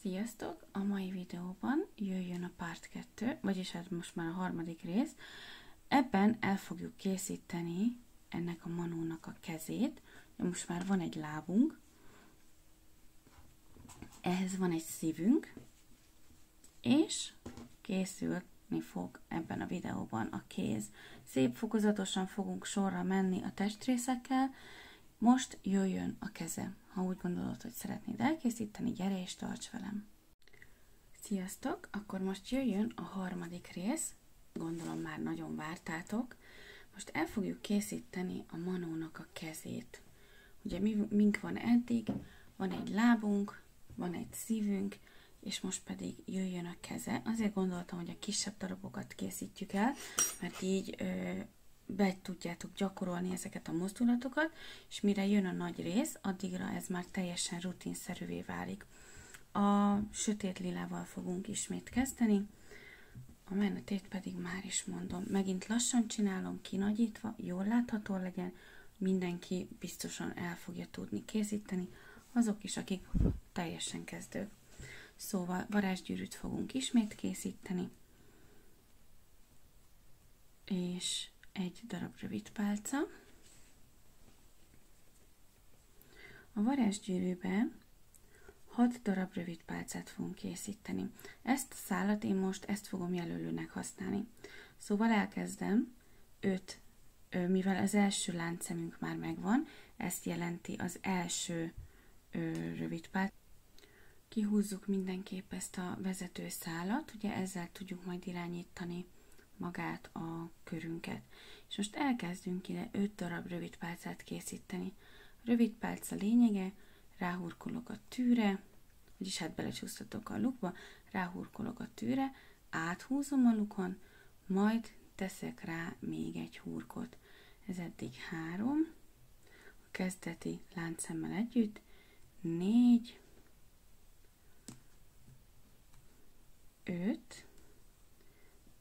Sziasztok! A mai videóban jöjjön a part 2, vagyis hát most már a harmadik rész. Ebben el fogjuk készíteni ennek a manónak a kezét. Most már van egy lábunk, ehhez van egy szívünk, és készülni fog ebben a videóban a kéz. Szép fokozatosan fogunk sorra menni a testrészekkel. Most jöjjön a keze. Ha úgy gondolod, hogy szeretnéd elkészíteni, gyere és tarts velem! Sziasztok! Akkor most jöjjön a harmadik rész. Gondolom már nagyon vártátok. Most el fogjuk készíteni a manónak a kezét. Ugye mink van eddig? Van egy lábunk, van egy szívünk, és most pedig jöjjön a keze. Azért gondoltam, hogy a kisebb darabokat készítjük el, mert így be tudjátok gyakorolni ezeket a mozdulatokat, és mire jön a nagy rész, addigra ez már teljesen rutinszerűvé válik. A sötét lilával fogunk ismét kezdeni, a menetét pedig már is mondom. Megint lassan csinálom, kinagyítva, jól látható legyen, mindenki biztosan el fogja tudni készíteni, azok is, akik teljesen kezdők. Szóval varázsgyűrűt fogunk ismét készíteni, és egy darab rövid pálca. A varázsgyűrűbe 6 darab rövid pálcát fogunk készíteni. Ezt a szálat én most ezt fogom jelölőnek használni. Szóval elkezdem 5, mivel az első láncszemünk már megvan, ezt jelenti az első rövid pálcát. Kihúzzuk mindenképp ezt a vezető szálat, ugye ezzel tudjuk majd irányítani magát a körünket. És most elkezdünk ide 5 darab rövid pálcát készíteni. A rövid pálca lényege, ráhurkolok a tűre, vagyis hát belecsúsztatok a lukba, ráhurkolok a tűre, áthúzom a lukon, majd teszek rá még egy hurkot. Ez eddig 3, a kezdeti láncszemmel együtt, 4, 5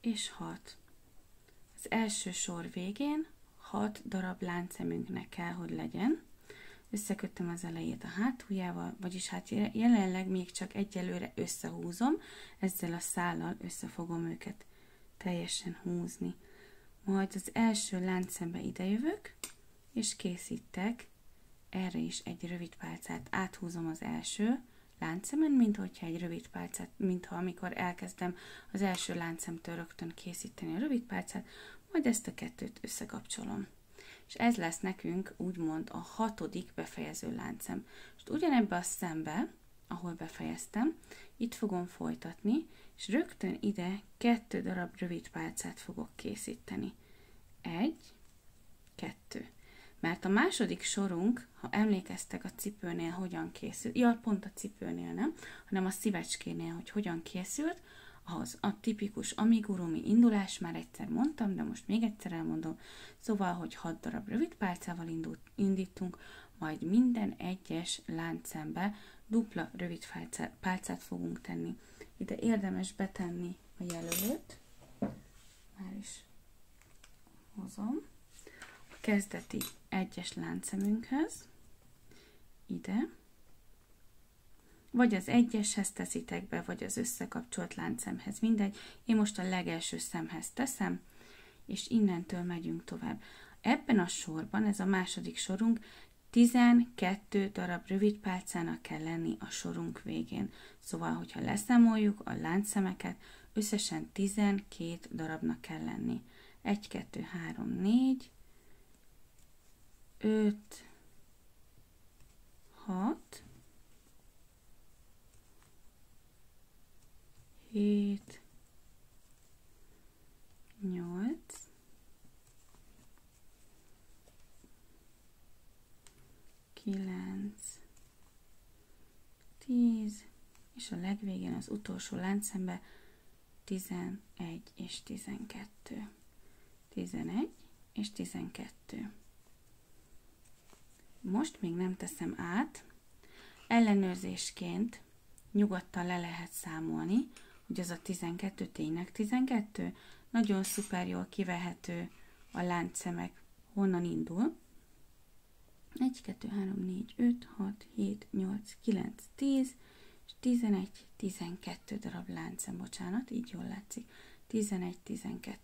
és 6. Az első sor végén 6 darab láncszemünknek kell, hogy legyen. Összekötöm az elejét a hátuljával, vagyis hát jelenleg még csak egyelőre összehúzom, ezzel a szállal össze fogom őket teljesen húzni. Majd az első láncszembe idejövök, és készítek erre is egy rövid pálcát. Áthúzom az első láncszemen, mintha egy rövid pálcát, mintha amikor elkezdem az első láncszemtől rögtön készíteni a rövid pálcát, majd ezt a kettőt összekapcsolom. És ez lesz nekünk úgymond a 6. befejező láncszem. Most ugyanebbe a szembe, ahol befejeztem, itt fogom folytatni, és rögtön ide 2 darab rövid pálcát fogok készíteni. 1, 2. Mert a második sorunk, ha emlékeztek a cipőnél hogyan készül, pont a cipőnél nem, hanem a szívecskénél, hogy hogyan készült, ahhoz a tipikus amigurumi indulás, már egyszer mondtam, de most még egyszer elmondom, szóval, hogy 6 darab rövid pálcával indítunk, majd minden egyes láncszembe dupla rövid pálcát fogunk tenni. Ide érdemes betenni a jelölőt, már is hozom, a kezdeti egyes láncszemünkhöz, ide, vagy az egyeshez teszitek be, vagy az összekapcsolt láncszemhez, mindegy. Én most a legelső szemhez teszem, és innentől megyünk tovább. Ebben a sorban, ez a második sorunk, 12 darab rövid pálcának kell lenni a sorunk végén. Szóval, hogyha leszámoljuk a láncszemeket, összesen 12 darabnak kell lenni. 1, 2, 3, 4, 5, 6, 7, 8, 9, 10, és a legvégén az utolsó láncszembe 11 és 12. 11 és 12. Most még nem teszem át, ellenőrzésként nyugodtan le lehet számolni, hogy az a 12 tényleg 12. Nagyon szuper jól kivehető a láncszemek, honnan indul. 1, 2, 3, 4, 5, 6, 7, 8, 9, 10, és 11-12 darab láncszem, bocsánat, így jól látszik. 11-12.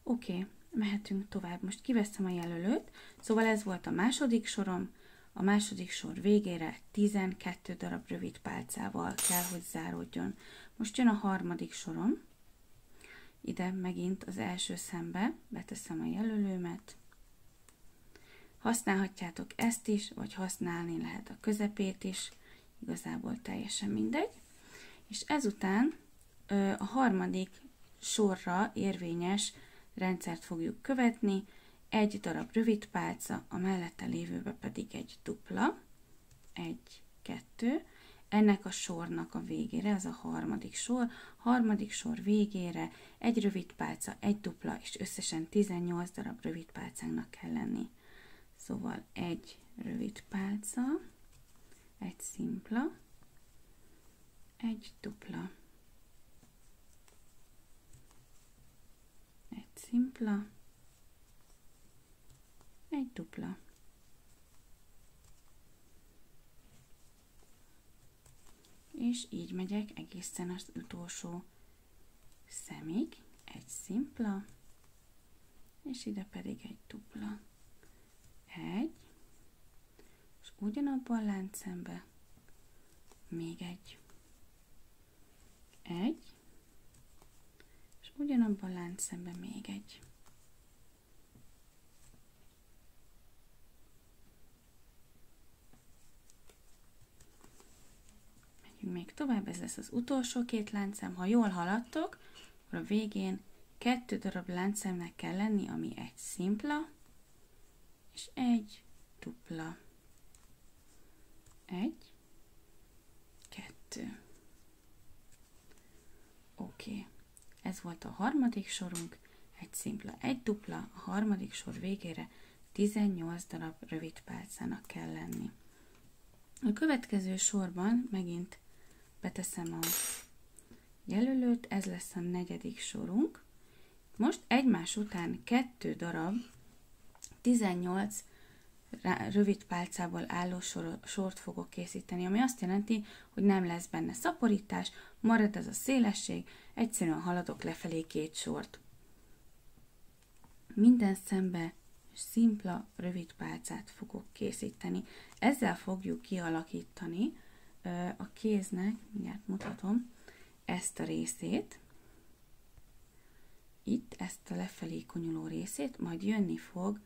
Oké, mehetünk tovább. Most kiveszem a jelölőt, szóval ez volt a második sorom. A második sor végére 12 darab rövid pálcával kell, hogy záródjon. Most jön a harmadik sorom. Ide megint az első szembe beteszem a jelölőmet. Használhatjátok ezt is, vagy használni lehet a közepét is, igazából teljesen mindegy. És ezután a harmadik sorra érvényes rendszert fogjuk követni, egy darab rövid pálca, a mellette lévőbe pedig egy dupla, 1, 2, ennek a sornak a végére, ez a harmadik sor végére egy rövid pálca, egy dupla, és összesen 18 darab rövid pálcának kell lenni. Szóval egy rövid pálca, egy szimpla, egy dupla, egy szimpla, egy dupla. És így megyek egészen az utolsó szemig, egy szimpla, és ide pedig egy dupla. Egy, és ugyanabban a láncszembe még egy, és ugyanabban a láncszembe még egy. Megyünk még tovább, ez lesz az utolsó két láncszem. Ha jól haladtok, akkor a végén 2 darab láncszemnek kell lenni, ami egy szimpla, és egy dupla. 1, 2. Oké. Ez volt a harmadik sorunk, egy szimpla, egy dupla, a harmadik sor végére 18 darab rövid pálcának kell lenni. A következő sorban megint beteszem a jelölőt, ez lesz a negyedik sorunk. Most egymás után 2 darab 18 rövid pálcából álló sort fogok készíteni, ami azt jelenti, hogy nem lesz benne szaporítás, marad ez a szélesség, egyszerűen haladok lefelé 2 sort. Minden szembe szimpla rövid pálcát fogok készíteni. Ezzel fogjuk kialakítani a kéznek, mindjárt mutatom, ezt a részét, itt ezt a lefelé konyuló részét, majd jönni fog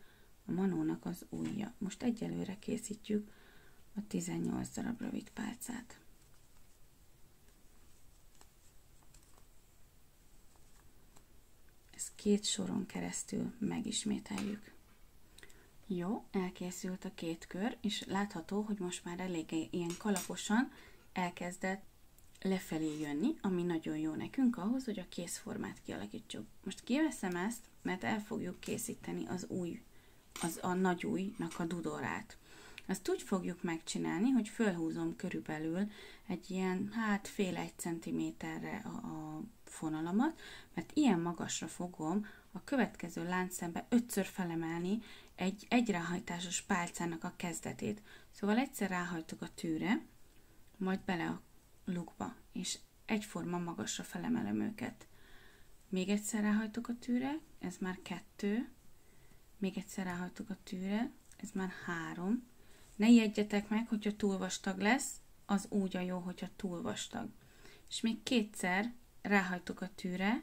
a manónak az ujja. Most egyelőre készítjük a 18 darab rövid pálcát. Ezt 2 soron keresztül megismételjük. Jó, elkészült a 2 kör, és látható, hogy most már eléggé ilyen kalaposan elkezdett lefelé jönni, ami nagyon jó nekünk ahhoz, hogy a kézformát kialakítsuk. Most kiveszem ezt, mert el fogjuk készíteni a nagy ujjnak a dudorát. Azt úgy fogjuk megcsinálni, hogy fölhúzom körülbelül egy ilyen, fél 1 centiméterre a fonalamat, mert ilyen magasra fogom a következő láncszembe 5-ször felemelni egy egyráhajtásos pálcának a kezdetét. Szóval egyszer ráhajtok a tűre, majd bele a lukba, és egyforma magasra felemelem őket. Még egyszer ráhajtok a tűre, ez már 2, még egyszer ráhajtok a tűre, ez már 3. Ne ijedjetek meg, hogyha túl vastag lesz, az úgy a jó, hogyha túl vastag. És még 2-szer ráhajtok a tűre,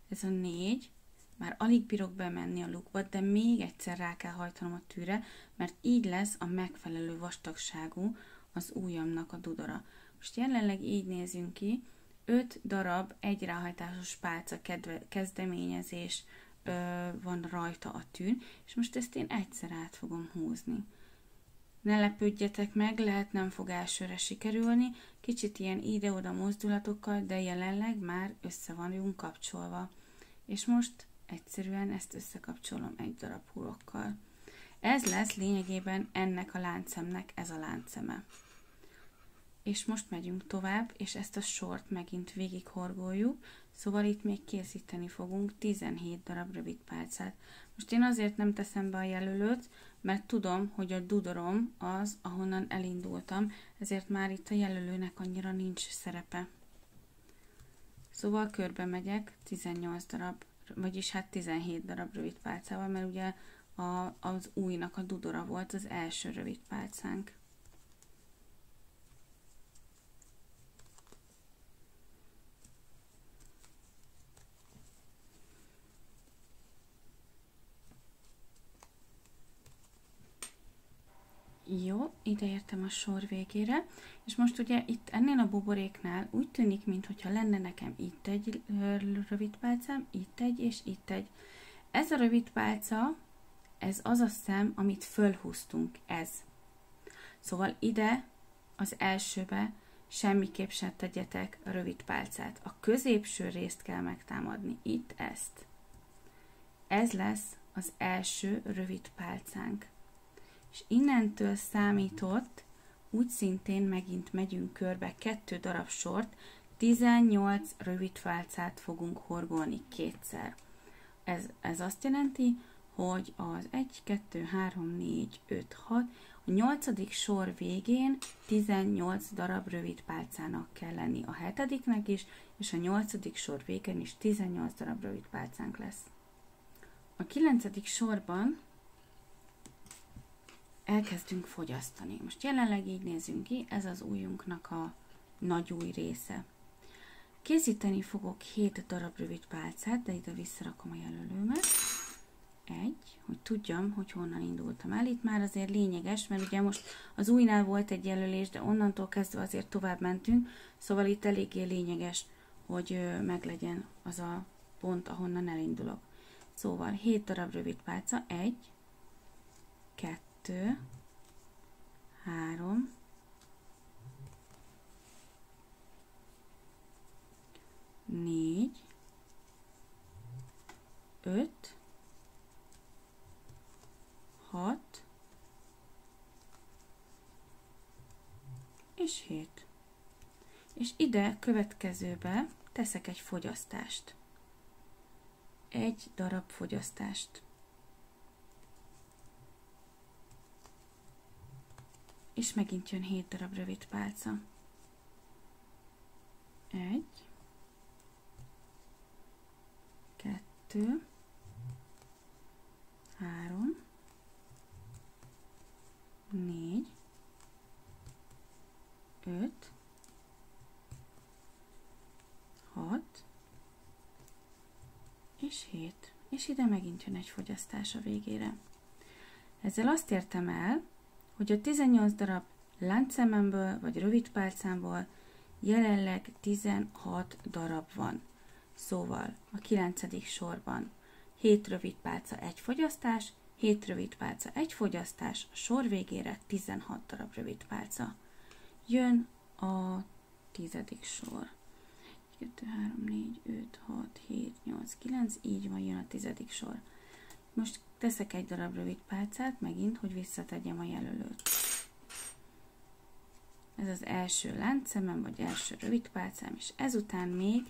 ez a 4, már alig bírok bemenni a lukba, de még egyszer rá kell hajtanom a tűre, mert így lesz a megfelelő vastagságú az ujjamnak a dudora. Most jelenleg így nézünk ki, 5 darab egyráhajtásos pálca kezdeményezés van rajta a tűn, és most ezt én egyszer át fogom húzni. Ne lepődjetek meg, lehet nem fog elsőre sikerülni, kicsit ilyen ide-oda mozdulatokkal, de jelenleg már össze vagyunk kapcsolva. És most egyszerűen ezt összekapcsolom egy darab húrokkal. Ez lesz lényegében ennek a láncszemnek ez a láncszeme. És most megyünk tovább, és ezt a sort megint végighorgoljuk, szóval itt még készíteni fogunk 17 darab rövid pálcát. Most én azért nem teszem be a jelölőt, mert tudom, hogy a dudorom az, ahonnan elindultam, ezért már itt a jelölőnek annyira nincs szerepe. Szóval körbe megyek 18 darab, vagyis hát 17 darab rövid pálcával, mert ugye az újnak a dudora volt az első rövid pálcánk. Jó, ide értem a sor végére, és most ugye itt ennél a buboréknál úgy tűnik, mintha lenne nekem itt egy rövid pálcám, itt egy és itt egy. Ez a rövid pálca, ez az a szem, amit fölhúztunk, ez. Szóval ide az elsőbe semmiképp sem tegyetek a rövid pálcát. A középső részt kell megtámadni, itt ezt. Ez lesz az első rövid pálcánk. És innentől számított, úgy szintén megint megyünk körbe 2 darab sort, 18 rövid pálcát fogunk horgolni kétszer. Ez azt jelenti, hogy az 1, 2, 3, 4, 5, 6, a 8. sor végén 18 darab rövid pálcának kell lenni a 7-nek is, és a 8. sor végén is 18 darab rövid pálcánk lesz. A 9. sorban elkezdünk fogyasztani. Most jelenleg így nézünk ki, ez az ujjunknak a nagy ujj része. Készíteni fogok 7 darab rövid pálcát, de ide visszarakom a jelölőmet. Hogy tudjam, hogy honnan indultam el. Itt már azért lényeges, mert ugye most az ujjnál volt egy jelölés, de onnantól kezdve azért tovább mentünk, szóval itt eléggé lényeges, hogy meglegyen az a pont, ahonnan elindulok. Szóval 7 darab rövid pálca, 1, 2, 3, 4, 5, 6, és 7. És ide következőbe teszek egy fogyasztást. Egy darab fogyasztást. És megint jön 7 darab rövid pálca. 1, 2, 3, 4, 5, 6, és 7. És ide megint jön egy fogyasztás a végére. Ezzel azt értem el, hogy a 18 darab láncszememből vagy rövid pálcámból jelenleg 16 darab van. Szóval a 9. sorban 7 rövid pálca, 1 fogyasztás, 7 rövid pálca, 1 fogyasztás, a sor végére 16 darab rövid pálca. Jön a 10. sor. 1, 2, 3, 4, 5, 6, 7, 8, 9, így van, jön a 10. sor. Most teszek egy darab rövid pálcát, megint, hogy visszategyem a jelölőt. Ez az első láncszemem, vagy első rövid pálcám, és ezután még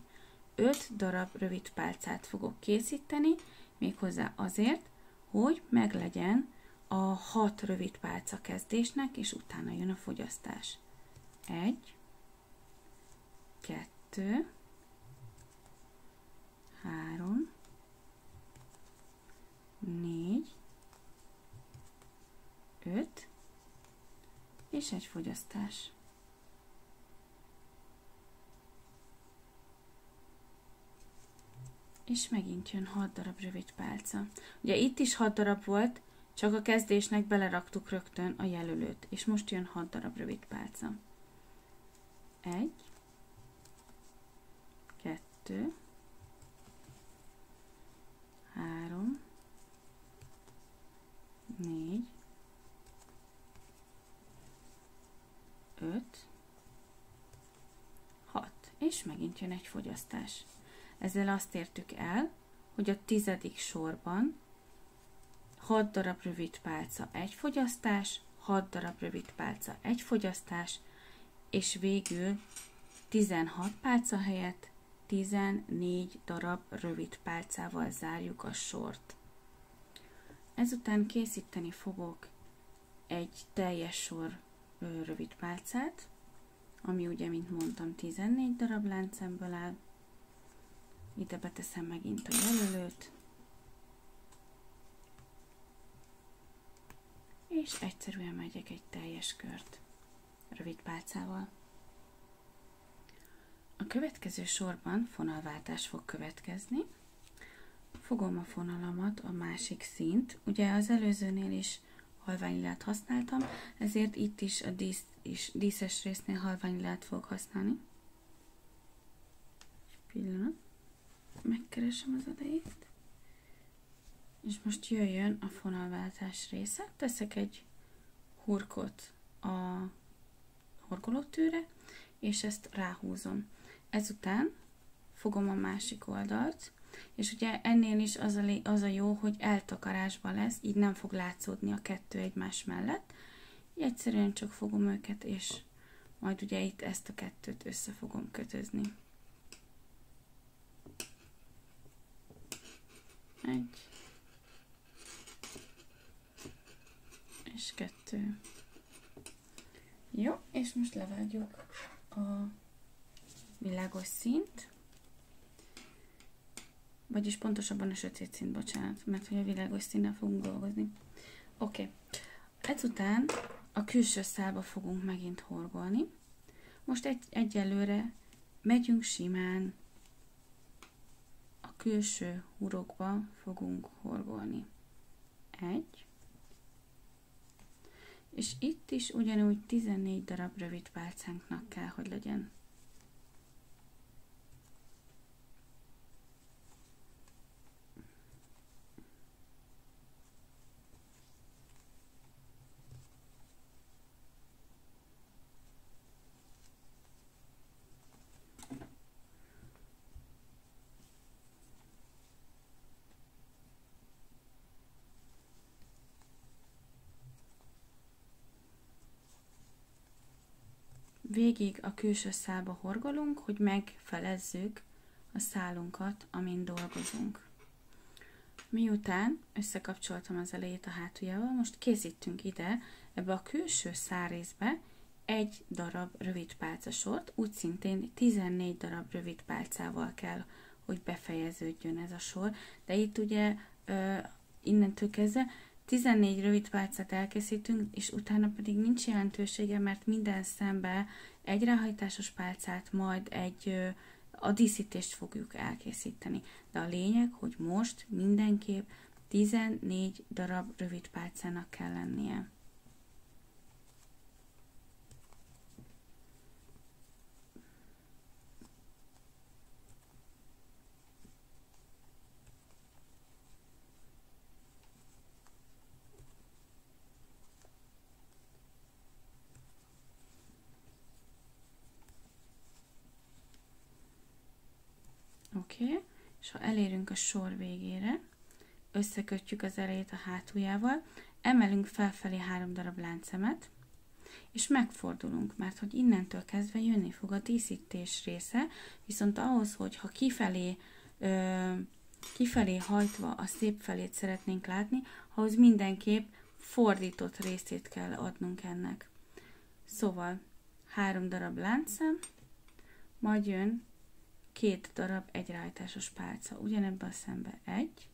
5 darab rövid pálcát fogok készíteni, méghozzá azért, hogy meglegyen a 6 rövid pálca kezdésnek, és utána jön a fogyasztás. 1, 2, 3, 4, 5, és egy fogyasztás. És megint jön 6 darab rövid pálca. Ugye itt is 6 darab volt, csak a kezdésnek beleraktuk rögtön a jelölőt, és most jön 6 darab rövid pálca. 1, 2, 3, 4, 5, 6, és megint jön egy fogyasztás. Ezzel azt értük el, hogy a 10. sorban 6 darab rövid pálca, 1 fogyasztás, 6 darab rövid pálca, 1 fogyasztás, és végül 16 pálca helyett 14 darab rövid pálcával zárjuk a sort. Ezután készíteni fogok egy teljes sor rövid pálcát, ami ugye, mint mondtam, 14 darab láncszemből áll. Ide beteszem megint a jelölőt, és egyszerűen megyek egy teljes kört rövid pálcával. A következő sorban fonalváltás fog következni. Fogom a fonalamat, a másik színt, ugye az előzőnél is halványlilát használtam, ezért itt is a díszes résznél halványlilát fogok használni. Egy pillanat, megkeresem az adait, és most jöjjön a fonalváltás része. Teszek egy hurkot a horgolótűre, és ezt ráhúzom. Ezután fogom a másik oldalt, és ugye ennél is az a jó, hogy eltakarásban lesz, így nem fog látszódni a kettő egymás mellett. Így egyszerűen csak fogom őket, és majd ugye itt ezt a kettőt össze fogom kötözni. Egy. És kettő. Jó, és most levágjuk a világos színt, vagyis pontosabban a sötét színt, bocsánat, mert hogy a világos színnel fogunk dolgozni. Oké. Ezután a külső szálba fogunk megint horgolni. Most egyelőre megyünk simán, a külső hurokba fogunk horgolni. Egy. És itt is ugyanúgy 14 darab rövid pálcánknak kell, hogy legyen. Végig a külső szálba horgolunk, hogy megfelezzük a szálunkat, amin dolgozunk. Miután összekapcsoltam az elejét a hátuljával, most készítünk ide, ebbe a külső szálrészbe egy darab rövid pálcasort, úgy szintén 14 darab rövid pálcával kell, hogy befejeződjön ez a sor, de itt ugye innentől kezdve 14 rövid pálcát elkészítünk, és utána pedig nincs jelentősége, mert minden szembe egy ráhajtásos pálcát, majd a díszítést fogjuk elkészíteni. De a lényeg, hogy most mindenképp 14 darab rövid pálcának kell lennie. Oké, és ha elérünk a sor végére, összekötjük az elejét a hátuljával, emelünk felfelé 3 darab láncszemet, és megfordulunk, mert hogy innentől kezdve jönni fog a díszítés része, viszont ahhoz, hogy ha kifelé hajtva a szép felét szeretnénk látni, ahhoz mindenképp fordított részét kell adnunk ennek. Szóval 3 darab láncszem, majd jön 2 darab egyráhajtásos pálca, ugyanebben a szembe 1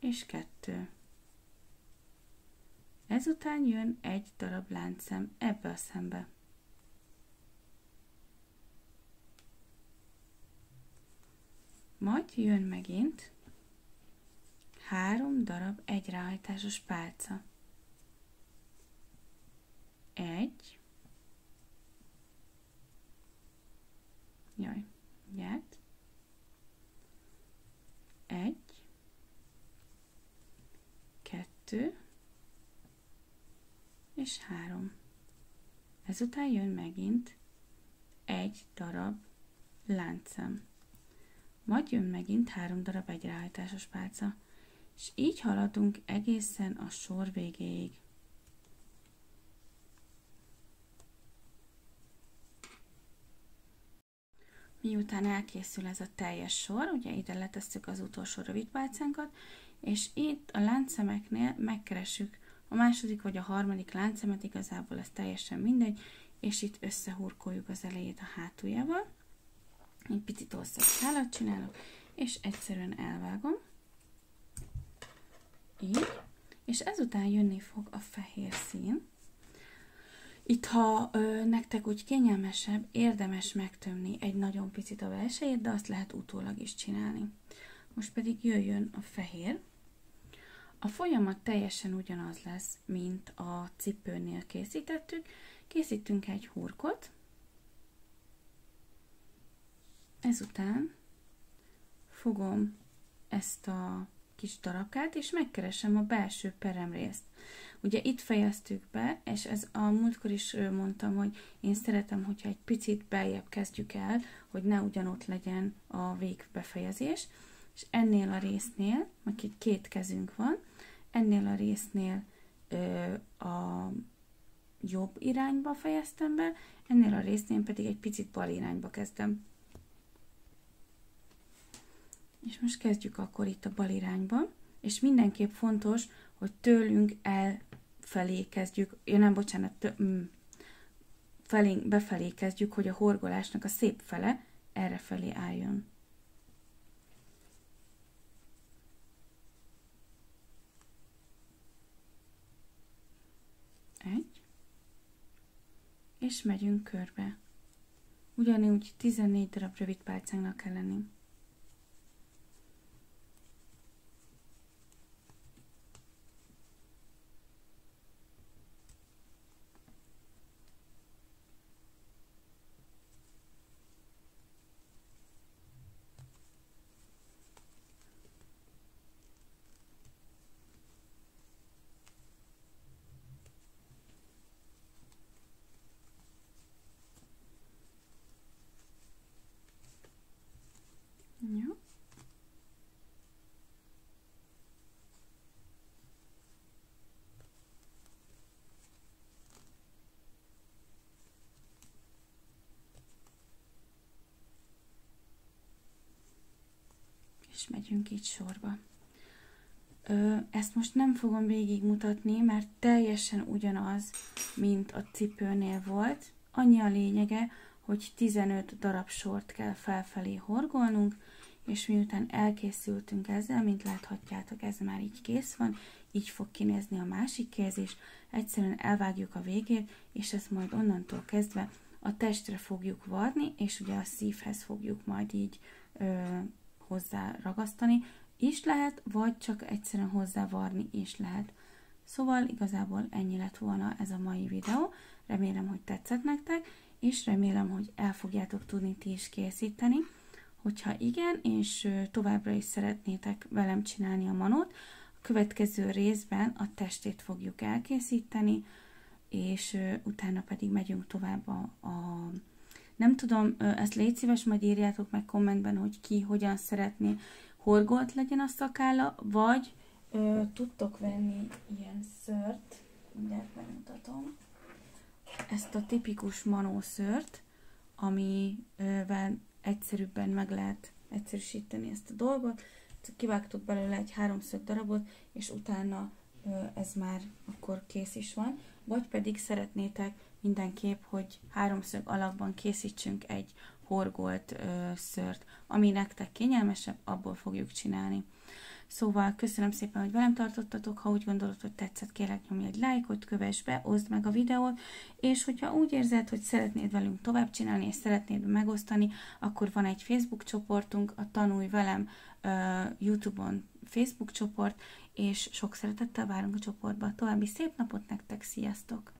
és 2. Ezután jön 1 darab láncszem ebbe a szembe. Majd jön megint 3 darab egyráhajtásos pálca. 1, mindjárt. 1, 2 és 3. Ezután jön megint 1 darab láncszem. Majd jön megint 3 darab egyráhajtásos pálca. És így haladunk egészen a sor végéig. Miután elkészül ez a teljes sor, ugye ide letesszük az utolsó rövid pálcánkat, és itt a láncszemeknél megkeressük a második vagy a harmadik láncszemet, igazából ez teljesen mindegy, és itt összehurkoljuk az elejét a hátuljával. Egy picit hosszabb szálat csinálok, és egyszerűen elvágom. Így. És ezután jönni fog a fehér szín. Itt, ha nektek úgy kényelmesebb, érdemes megtömni egy nagyon picit a belsejét, de azt lehet utólag is csinálni. Most pedig jöjjön a fehér. A folyamat teljesen ugyanaz lesz, mint a cipőnél készítettük. Készítünk egy hurkot. Ezután fogom ezt a kis darabkát, és megkeresem a belső peremrészt. Ugye itt fejeztük be, és ez a múltkor is mondtam, hogy én szeretem, hogyha egy picit beljebb kezdjük el, hogy ne ugyanott legyen a végbefejezés, és ennél a résznél, meg itt két kezünk van, ennél a résznél a jobb irányba fejeztem be, ennél a résznél pedig egy picit bal irányba kezdem. És most kezdjük akkor itt a bal irányba, és mindenképp fontos, hogy tőlünk elfelé kezdjük, befelé kezdjük, hogy a horgolásnak a szép fele errefelé álljon. Egy. És megyünk körbe. Ugyanúgy 14 darab rövid pálcánknak kell lenni. Jó. És megyünk így sorba. Ezt most nem fogom végigmutatni, mert teljesen ugyanaz, mint a cipőnél volt. Annyi a lényege, hogy 15 darab sort kell felfelé horgolnunk, és miután elkészültünk ezzel, mint láthatjátok, ez már így kész van, így fog kinézni a másik kéz is, egyszerűen elvágjuk a végét, és ezt majd onnantól kezdve a testre fogjuk varni, és ugye a szívhez fogjuk majd így hozzá ragasztani, is lehet, vagy csak egyszerűen hozzávarni is lehet. Szóval igazából ennyi lett volna ez a mai videó. Remélem, hogy tetszett nektek, és remélem, hogy el fogjátok tudni ti is készíteni. Hogyha igen, és továbbra is szeretnétek velem csinálni a manót, a következő részben a testét fogjuk elkészíteni, és utána pedig megyünk tovább nem tudom, ezt légy szíves, majd írjátok meg kommentben, hogy ki hogyan szeretné horgolt legyen a szakálla, vagy tudtok venni ilyen szőrt, mindjárt megmutatom, ezt a tipikus manó szőrt, amivel egyszerűbben meg lehet egyszerűsíteni ezt a dolgot. Kivágtok belőle egy 3 szög darabot, és utána ez már akkor kész is van. Vagy pedig szeretnétek mindenképp, hogy 3 szög alakban készítsünk egy horgolt szőrt, ami nektek kényelmesebb, abból fogjuk csinálni. Szóval köszönöm szépen, hogy velem tartottatok, ha úgy gondolod, hogy tetszett, kérlek nyomj egy lájkot, kövess be, oszd meg a videót, és hogyha úgy érzed, hogy szeretnéd velünk tovább csinálni, és szeretnéd megosztani, akkor van egy Facebook csoportunk, a Tanulj Velem YouTube-on Facebook csoport, és sok szeretettel várunk a csoportba. További szép napot nektek, sziasztok!